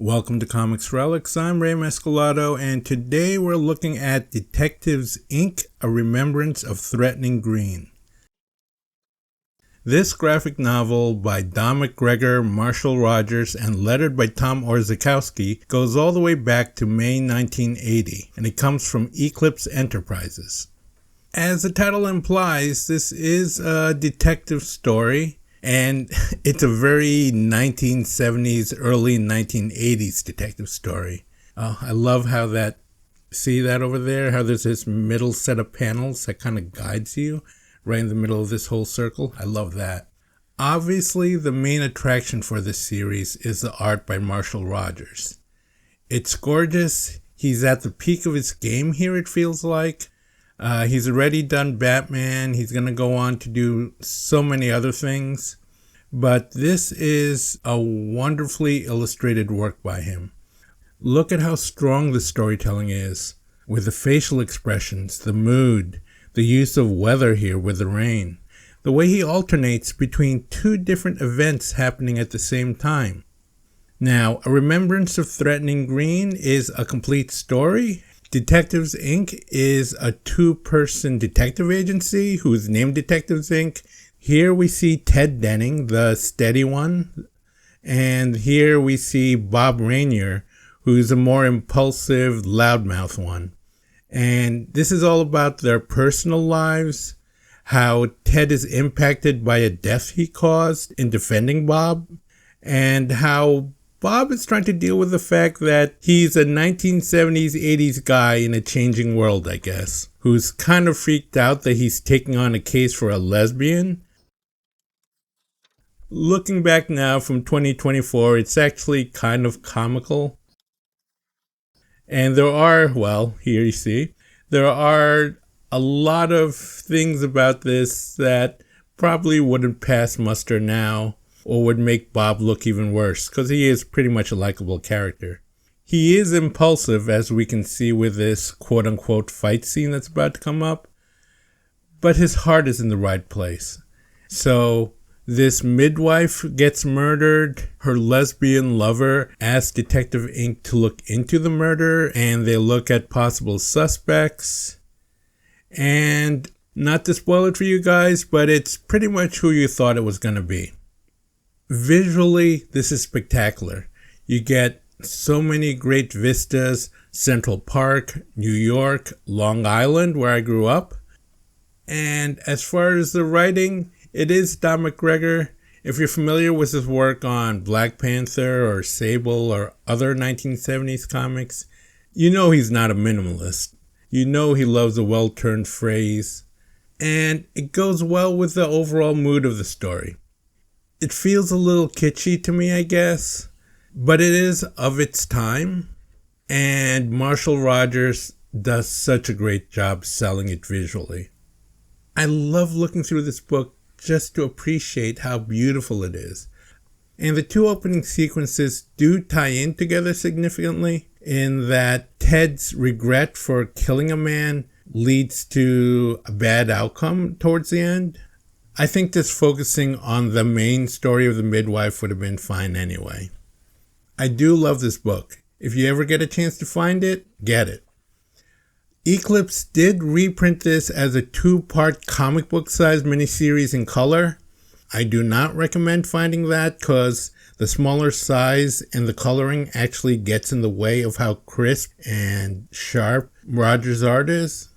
Welcome to Comics Relics. I'm Ray Mescalado, and today we're looking at Detectives Inc., A Remembrance of Threatening Green. This graphic novel by Don McGregor, Marshall Rogers, and lettered by Tom Orzechowski goes all the way back to May 1980, and it comes from Eclipse Enterprises. As the title implies, this is a detective story, and it's a very 1970s, early 1980s detective story. I love how see that over there? How there's this middle set of panels that kind of guides you right in the middle of this whole circle. I love that. Obviously, the main attraction for this series is the art by Marshall Rogers. It's gorgeous. He's at the peak of his game here, it feels like. He's already done Batman. He's going to go on to do so many other things. But this is a wonderfully illustrated work by him. Look at how strong the storytelling is, with the facial expressions, the mood, the use of weather here with the rain, the way he alternates between two different events happening at the same time. Now, A Remembrance of Threatening Green is a complete story. Detectives Inc. is a two-person detective agency who's named Detectives Inc. Here we see Ted Denning, the steady one, and here we see Bob Rainier, who's a more impulsive, loudmouth one. And this is all about their personal lives, how Ted is impacted by a death he caused in defending Bob, and how Bob is trying to deal with the fact that he's a 1970s, 80s guy in a changing world, I guess, who's kind of freaked out that he's taking on a case for a lesbian. Looking back now from 2024, it's actually kind of comical. And there are, well, here you see, there are a lot of things about this that probably wouldn't pass muster now, or would make Bob look even worse, because he is pretty much a likable character. He is impulsive, as we can see with this quote-unquote fight scene that's about to come up, but his heart is in the right place. So, this midwife gets murdered, her lesbian lover asks Detective Inc. to look into the murder, and they look at possible suspects. And, not to spoil it for you guys, but it's pretty much who you thought it was going to be. Visually, this is spectacular. You get so many great vistas, Central Park, New York, Long Island, where I grew up. And as far as the writing, it is Don McGregor. If you're familiar with his work on Black Panther or Sable or other 1970s comics, you know he's not a minimalist. You know he loves a well-turned phrase. And it goes well with the overall mood of the story. It feels a little kitschy to me, I guess, but it is of its time, and Marshall Rogers does such a great job selling it visually. I love looking through this book just to appreciate how beautiful it is. And the two opening sequences do tie in together significantly, in that Ted's regret for killing a man leads to a bad outcome towards the end. I think just focusing on the main story of the midwife would have been fine anyway. I do love this book. If you ever get a chance to find it, get it. Eclipse did reprint this as a 2-part comic book sized miniseries in color. I do not recommend finding that because the smaller size and the coloring actually gets in the way of how crisp and sharp Rogers' art is.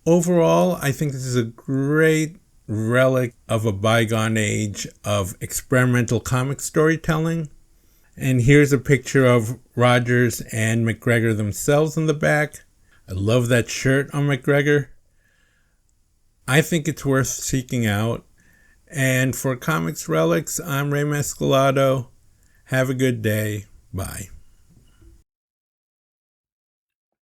Overall, I think this is a great relic of a bygone age of experimental comic storytelling. And here's a picture of Rogers and McGregor themselves in the back. I love that shirt on McGregor. I think it's worth seeking out. And for Comics Relics, I'm Ray Mescalado. Have a good day. Bye.